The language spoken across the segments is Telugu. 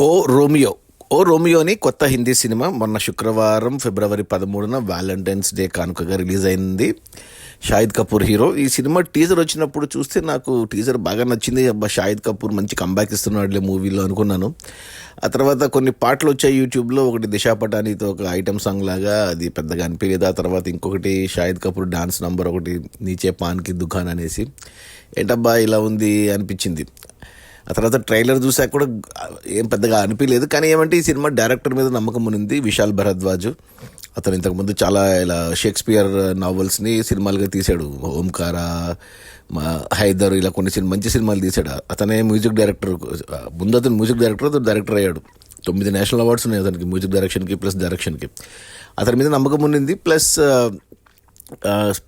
ఓ రోమియో ఓ రోమియో అని కొత్త హిందీ సినిమా మొన్న శుక్రవారం ఫిబ్రవరి 13న వ్యాలంటైన్స్ డే కానుకగా రిలీజ్ అయింది. షాహిద్ కపూర్ హీరో. ఈ సినిమా టీజర్ వచ్చినప్పుడు చూస్తే నాకు టీజర్ బాగా నచ్చింది. అబ్బా, షాహిద్ కపూర్ మంచి కంబ్యాక్ ఇస్తున్నాడులే మూవీలో అనుకున్నాను. ఆ తర్వాత కొన్ని పాటలు వచ్చాయి యూట్యూబ్లో. ఒకటి దిశా పటానీతో ఒక ఐటమ్ సాంగ్ లాగా, అది పెద్దగా అనిపించలేదు. ఆ తర్వాత ఇంకొకటి షాహిద్ కపూర్ డాన్స్ నంబర్ ఒకటి, నీచే పాన్కి దుకాన్ అనేసి, ఏంటబ్బా ఇలా ఉంది అనిపించింది. ఆ తర్వాత ట్రైలర్ చూసాక కూడా ఏం పెద్దగా అనిపించలేదు. కానీ ఏమంటే ఈ సినిమా డైరెక్టర్ మీద నమ్మకం ఉంది, విశాల్ భరద్వాజ్. అతను ఇంతకుముందు చాలా ఇలా షేక్స్పియర్ నావెల్స్ని సినిమాలుగా తీశాడు. ఓంకార, హైదర్, ఇలా కొన్ని మంచి సినిమాలు తీశాడు. అతనే మ్యూజిక్ డైరెక్టర్. ముందు అతను మ్యూజిక్ డైరెక్టర్, అతను డైరెక్టర్ అయ్యాడు. 9 నేషనల్ అవార్డ్స్ ఉన్నాయి అతనికి, మ్యూజిక్ డైరెక్షన్కి ప్లస్ డైరెక్షన్కి. అతని మీద నమ్మకం ఉంది. ప్లస్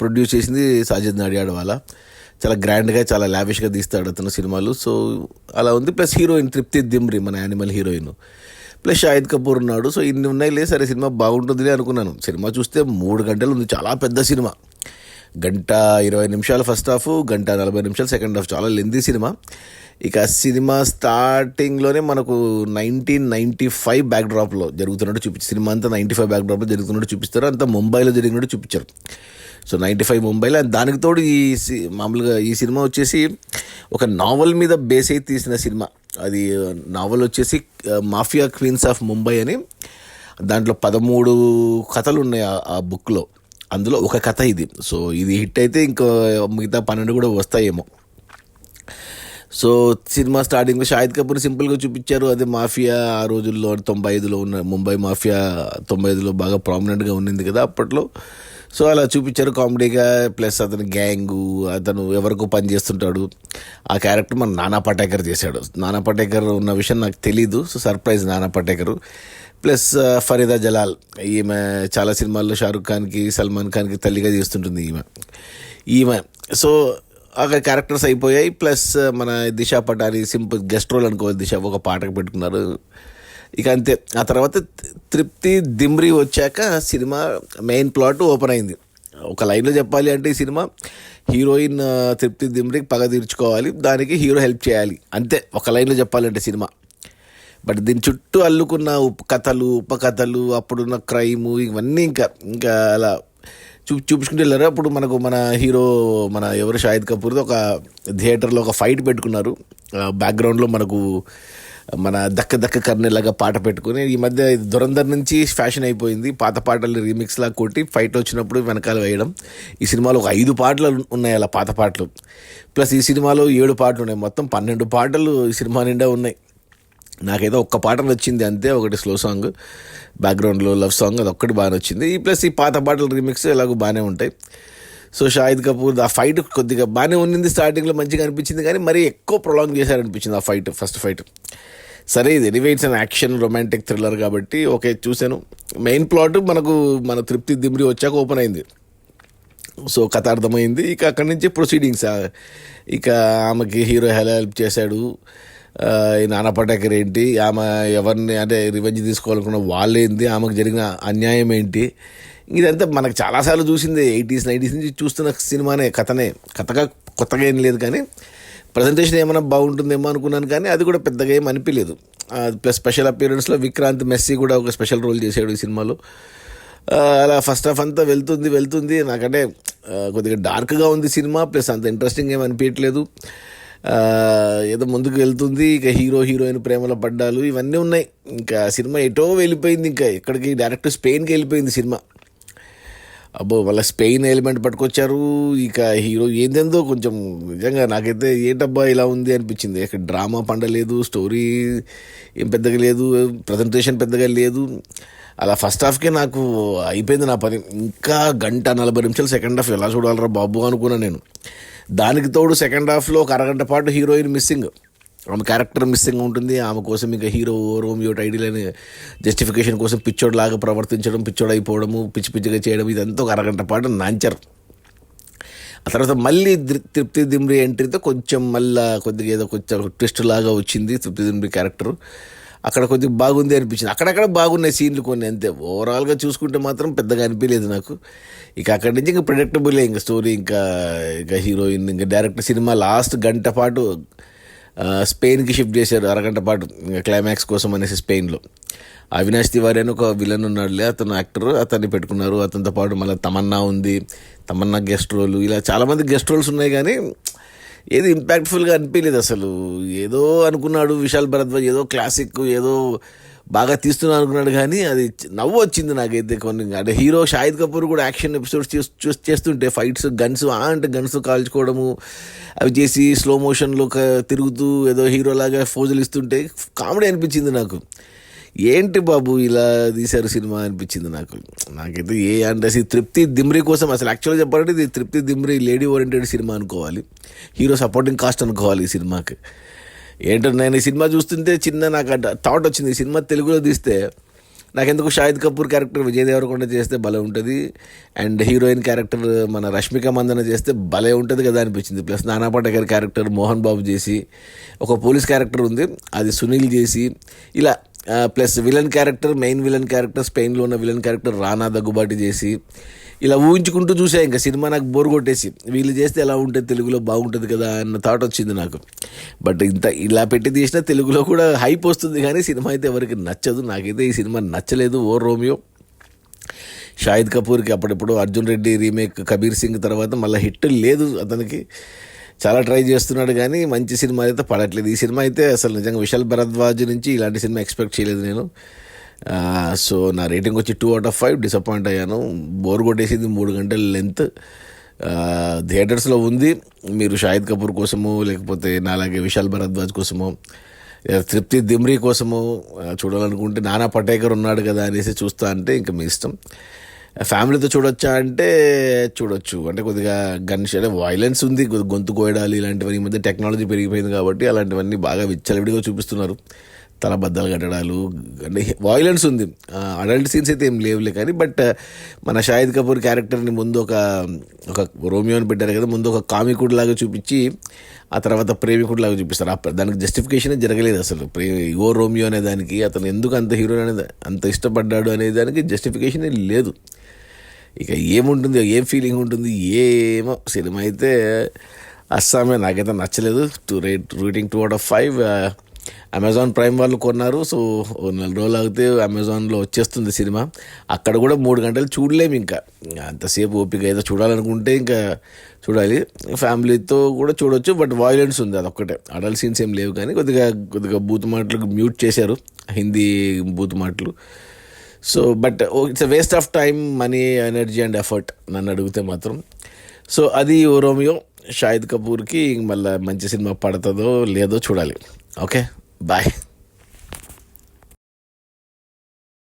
ప్రొడ్యూస్ చేసింది సాజిద్ నాడియాడ్వాలా. చాలా గ్రాండ్గా, చాలా లావిష్గా తీస్తాడు అతను సినిమాలు. సో అలా ఉంది. ప్లస్ హీరోయిన్ తృప్తి దిమ్రి, మన animal heroine. Plus Shahid Kapoor ఉన్నాడు. సో ఇన్ని ఉన్నాయి. సరే సినిమా బాగుంటుందిలే అనుకున్నాను. సినిమా చూస్తే 3 గంటలు ఉంది. చాలా పెద్ద cinema. 1:20 first half, 1:40 second half. చాలా లెంతీ సినిమా. ఇక సినిమా స్టార్టింగ్లోనే మనకు 1995 బ్యాక్డ్రాప్లో జరుగుతున్నట్టు చూపించారు. సినిమా అంతా 95 బ్యాక్డ్రాప్లో జరుగుతున్నట్టు చూపిస్తారు. అంతా ముంబైలో జరిగినట్టు చూపించారు. సో 95 ముంబైలో. దానికి తోడు మామూలుగా ఈ సినిమా వచ్చేసి ఒక నావల్ మీద బేస్ అయి తీసిన సినిమా. అది నావల్ వచ్చేసి మాఫియా క్వీన్స్ ఆఫ్ ముంబై అని. దాంట్లో 13 కథలు ఉన్నాయి ఆ బుక్లో. అందులో ఒక కథ ఇది. సో ఇది హిట్ అయితే ఇంకా మిగతా 12 కూడా వస్తాయేమో. సో సినిమా స్టార్టింగ్లో షాహిద్ కపూర్ సింపుల్గా చూపించారు. అదే మాఫియా ఆ రోజుల్లో 95లో ఉన్న ముంబై మాఫియా 95లో బాగా ప్రామినెంట్గా ఉన్నింది కదా అప్పట్లో. సో అలా చూపించారు కామెడీగా. ప్లస్ అతని గ్యాంగు, అతను ఎవరికో పని చేస్తుంటాడు. ఆ క్యారెక్టర్ మన నానా పటేకర్ చేశాడు. నానా పటేకర్ ఉన్న విషయం నాకు తెలీదు. సో సర్ప్రైజ్ నానా పటేకర్. ప్లస్ ఫరీదా జలాల్, ఈమె చాలా సినిమాల్లో షారుఖ్ ఖాన్కి, సల్మాన్ ఖాన్కి తల్లిగా చేస్తుంటుంది ఈమె. సో ఆ క్యారెక్టర్స్ అయిపోయాయి. ప్లస్ మన Disha Patani simple guest role అనుకోవాలి. దిశ ఒక పాటకు పెట్టుకున్నారు. ఇక అంతే. ఆ తర్వాత తృప్తి దిమ్రి వచ్చాక సినిమా మెయిన్ ప్లాట్ ఓపెన్ అయింది. ఒక లైన్లో చెప్పాలి అంటే ఈ సినిమా హీరోయిన్ తృప్తి దిమ్రికి పగ తీర్చుకోవాలి, దానికి హీరో హెల్ప్ చేయాలి, అంతే ఒక లైన్లో చెప్పాలంటే సినిమా. బట్ దీని చుట్టూ అల్లుకున్న ఉపకథలు, అప్పుడున్న క్రైము, ఇవన్నీ ఇంకా అలా చూపించుకుంటూ వెళ్ళారు. అప్పుడు మనకు మన హీరో ఎవరు షాహిద్ కపూర్తో ఒక థియేటర్లో ఒక ఫైట్ పెట్టుకున్నారు. బ్యాక్గ్రౌండ్లో మనకు మన దక్క దక్క కర్నెలాగా పాట పెట్టుకుని. ఈ మధ్య దురంధర్ నుంచి ఫ్యాషన్ అయిపోయింది, పాత పాటలు రీమిక్స్లా కొట్టి ఫైట్ వచ్చినప్పుడు వెనకాల వేయడం. ఈ సినిమాలో ఒక 5 పాటలు ఉన్నాయి అలా, పాత పాటలు. ప్లస్ ఈ సినిమాలో 7 పాటలు ఉన్నాయి. మొత్తం 12 పాటలు ఈ సినిమా నిండా ఉన్నాయి. నాకైతే ఒక్క పాట నచ్చింది అంతే, ఒకటి స్లో సాంగ్, బ్యాక్గ్రౌండ్లో లవ్ సాంగ్, అది ఒక్కటి బాగా నచ్చింది. ప్లస్ ఈ పాత పాటలు రీమిక్స్ ఎలాగో బాగానే ఉంటాయి. సో షాహిద్ కపూర్ ఆ ఫైట్ కొద్దిగా బాగానే ఉన్నింది, స్టార్టింగ్లో మంచిగా అనిపించింది. కానీ మరీ ఎక్కువ ప్రొలాంగ్ చేశారనిపించింది ఆ ఫైట్, ఫస్ట్ ఫైట్. సరే ఇది anyway it's an action romantic thriller కాబట్టి ఓకే చూశాను. మెయిన్ ప్లాట్ మన తృప్తి దిమ్రి వచ్చాక ఓపెన్ అయింది. సో కథ అర్థమైంది. ఇక అక్కడి నుంచి ప్రొసీడింగ్స్. ఇక ఆమెకి హీరో హెల్ప్ చేశాడు. ఈ నానా పటేకర్ ఏంటి, ఆమె ఎవరిని అంటే రివెంజ్ తీసుకోవాలనుకున్న వాళ్ళేంది, ఆమెకు జరిగిన అన్యాయం ఏంటి, ఇదంతా మనకు చాలాసార్లు చూసింది. 80s 90s నుంచి చూస్తున్న సినిమానే, కథగా కొత్తగా ఏం లేదు. కానీ ప్రజెంటేషన్ ఏమైనా బాగుంటుందేమో అనుకున్నాను, కానీ అది కూడా పెద్దగా ఏం అనిపించలేదు. ప్లస్ స్పెషల్ అపియరెన్స్లో విక్రాంత్ మెస్సీ కూడా ఒక స్పెషల్ రోల్ చేశాడు ఈ సినిమాలో. అలా ఫస్ట్ హాఫ్ అంతా వెళ్తుంది. నాకంటే కొద్దిగా డార్క్గా ఉంది సినిమా. ప్లస్ అంత ఇంట్రెస్టింగ్ ఏమి అనిపించట్లేదు. ఏదో ముందుకు వెళ్తుంది. ఇక హీరోయిన్ ప్రేమలో పడ్డాలు ఇవన్నీ ఉన్నాయి. ఇంకా సినిమా ఎటో వెళ్ళిపోయింది. ఇంకా ఎక్కడికి, డైరెక్ట్ స్పెయిన్కి వెళ్ళిపోయింది సినిమా. అబ్బో, వాళ్ళ స్పెయిన్ ఎలిమెంట్ పట్టుకొచ్చారు. ఇక హీరో ఏందేందో కొంచెం నిజంగా నాకైతే ఏంటబ్బా ఇలా ఉంది అనిపించింది. ఇక్కడ డ్రామా పండలేదు, స్టోరీ ఏం పెద్దగా లేదు, ప్రజెంటేషన్ పెద్దగా లేదు. అలా ఫస్ట్ హాఫ్కే నాకు అయిపోయింది నా పని. ఇంకా 1:40 సెకండ్ హాఫ్ ఎలా చూడాలరా బాబు అనుకున్నాను నేను. దానికి తోడు సెకండ్ హాఫ్లో ఒక అరగంట పాటు హీరోయిన్ మిస్సింగ్, ఆమె క్యారెక్టర్ మిస్సింగ్ ఉంటుంది. ఆమె కోసం ఇంకా హీరో రోమియో టైటిల్ జస్టిఫికేషన్ కోసం పిచ్చోడ్లాగా ప్రవర్తించడం, పిచ్చోడు అయిపోవడము, పిచ్చిగా చేయడం, ఇదంతా ఒక అరగంట పాటు నాంచర్. ఆ తర్వాత మళ్ళీ తృప్తి దిమ్రి ఎంట్రీతో కొంచెం కొద్దిగా ఏదో కొంచెం ట్విస్ట్ లాగా వచ్చింది తృప్తి దిమ్రి క్యారెక్టర్. అక్కడ కొద్దిగా బాగుంది అనిపించింది. అక్కడక్కడ బాగున్నాయి సీన్లు కొన్ని, అంతే. ఓవరాల్గా చూసుకుంటే మాత్రం పెద్దగా అనిపించలేదు నాకు. ఇక అక్కడి నుంచి ఇంకా ప్రెడిక్టబులే ఇంకా స్టోరీ, ఇంకా హీరోయిన్, ఇంకా డైరెక్టర్ సినిమా లాస్ట్ గంట పాటు స్పెయిన్కి షిఫ్ట్ చేశారు అరగంట పాటు క్లైమాక్స్ కోసం అనేసి స్పెయిన్లో. అవినాష్ తివారీ అని ఒక విలన్ ఉన్నాడులే, అతను యాక్టర్, అతన్ని పెట్టుకున్నారు. అతనితో పాటు మళ్ళీ తమన్నా ఉంది, తమన్నా గెస్ట్ రోల్, ఇలా చాలామంది గెస్ట్ రోల్స్ ఉన్నాయి. కానీ ఏది ఇంపాక్ట్ఫుల్గా అనిపించలేదు అసలు. ఏదో అనుకున్నాడు విశాల్ భరద్వాజ్, ఏదో క్లాసిక్, ఏదో బాగా తీస్తున్నాను అనుకున్నాడు. కానీ అది నవ్వు వచ్చింది నాకైతే కొన్ని. అంటే హీరో షాహిద్ కపూర్ కూడా యాక్షన్ ఎపిసోడ్స్ చేస్తుంటే ఫైట్స్ గన్స్ అంటే గన్స్ కాల్చుకోవడము అవి చేసి స్లో మోషన్లో తిరుగుతూ ఏదో హీరోలాగా ఫోజులు ఇస్తుంటే కామెడీ అనిపించింది నాకు. ఏంటి బాబు ఇలా తీశారు సినిమా అనిపించింది నాకైతే. అంటే అసలు తృప్తి దిమ్రీ కోసం, అసలు యాక్చువల్గా చెప్పాలంటే ఇది తృప్తి దిమ్రీ లేడీ ఓరియంటెడ్ సినిమా అనుకోవాలి, హీరో సపోర్టింగ్ కాస్ట్ అనుకోవాలి ఈ సినిమాకి. ఏంటో నేను ఈ సినిమా చూస్తుంటే నాకు థాట్ వచ్చింది, ఈ సినిమా తెలుగులో తీస్తే నాకెందుకు షాహిద్ కపూర్ క్యారెక్టర్ విజయ్ దేవరకొండ చేస్తే భలే ఉంటుంది, అండ్ హీరోయిన్ క్యారెక్టర్ మన రష్మిక మందన చేస్తే భలే ఉంటుంది కదా అనిపించింది. ప్లస్ నానా పాటేకర్ క్యారెక్టర్ మోహన్ బాబు చేసి, ఒక పోలీస్ క్యారెక్టర్ ఉంది అది సునీల్ చేసి, ఇలా ప్లస్ మెయిన్ విలన్ క్యారెక్టర్ స్పెయిన్లో ఉన్న విలన్ క్యారెక్టర్ రానా దగ్గుబాటి చేసి, ఇలా ఊహించుకుంటూ చూసా. ఇంకా సినిమా నాకు బోర్ కొట్టేసి వీళ్ళు చేస్తే ఎలా ఉంటుంది తెలుగులో బాగుంటుంది కదా అన్న థాట్ వచ్చింది నాకు. బట్ ఇలా పెట్టి తీసినా తెలుగులో కూడా హైప్ వస్తుంది, కానీ సినిమా అయితే ఎవరికి నచ్చదు. నాకైతే ఈ సినిమా నచ్చలేదు. ఓ రోమియో షాహిద్ కపూర్కి అప్పుడెప్పుడు అర్జున్ రెడ్డి రీమేక్ కబీర్ సింగ్ తర్వాత మళ్ళీ హిట్ లేదు అతనికి. చాలా ట్రై చేస్తున్నాడు కానీ మంచి సినిమా అయితే పడట్లేదు. ఈ సినిమా అయితే అసలు నిజంగా విశాల్ భరద్వాజ్ నుంచి ఇలాంటి సినిమా ఎక్స్పెక్ట్ చేయలేదు నేను. సో నా రేటింగ్ వచ్చి 2/5. డిసప్పాయింట్ అయ్యాను. బోర్ కొట్టేసింది, 3 గంటల లెంత్. థియేటర్స్లో ఉంది. మీరు షాహిద్ కపూర్ కోసము, లేకపోతే నాలాగే విశాల్ భరద్వాజ్ కోసము, తృప్తి దిమ్రీ కోసము చూడాలనుకుంటే, నానా పటేకర్ ఉన్నాడు కదా అనేసి చూస్తా అంటే ఇంకా మీ ఇష్టం. ఫ్యామిలీతో చూడొచ్చా అంటే చూడొచ్చు. అంటే కొద్దిగా వైలెన్స్ ఉంది, గొంతు కోయడాలు ఇలాంటివన్నీ. ఈ మధ్య టెక్నాలజీ పెరిగిపోయింది కాబట్టి అలాంటివన్నీ బాగా విచ్చలవిడిగా చూపిస్తున్నారు. తల బద్దలు కట్టడాలు, అంటే వైలెన్స్ ఉంది. అడల్ట్ సీన్స్ అయితే ఏం లేవులే కానీ. బట్ మన షాహిద్ కపూర్ క్యారెక్టర్ని ముందు ఒక రోమియోని పెట్టారు కదా, ముందు ఒక కామికుడు లాగా చూపించి ఆ తర్వాత ప్రేమికుడు లాగా చూపిస్తారు. దానికి జస్టిఫికేషన్ జరగలేదు అసలు. ఓ రోమియో అనే దానికి, అతను ఎందుకు అంత హీరో అనేది అంత ఇష్టపడ్డాడు అనే దానికి జస్టిఫికేషన్ లేదు. ఇక ఏముంటుంది, ఏం ఫీలింగ్ ఉంటుంది, ఏమో. సినిమా అయితే అస్సామే, నాకైతే నచ్చలేదు. రేటింగ్ 2/5. అమెజాన్ ప్రైమ్ వాళ్ళు కొన్నారు. సో 4 రోజులు ఆగితే అమెజాన్లో వచ్చేస్తుంది సినిమా. అక్కడ కూడా 3 గంటలు చూడలేము. ఇంకా అంతసేపు ఓపిక ఏదో చూడాలనుకుంటే ఇంకా చూడాలి. ఫ్యామిలీతో కూడా చూడొచ్చు. బట్ వైలెన్స్ ఉంది, అదొక్కటే. అడల్ట్ సీన్స్ ఏం లేవు. కానీ కొద్దిగా బూత్ మాటలు మ్యూట్ చేశారు, హిందీ బూత్ మాటలు. So but it's a waste of time, money, energy and effort నన్ను అడిగితే మాత్రం. సో అది ఓ రోమియో. షాహిద్ కపూర్కి మళ్ళీ మంచి సినిమా పడుతుందో లేదో చూడాలి. Okay, bye.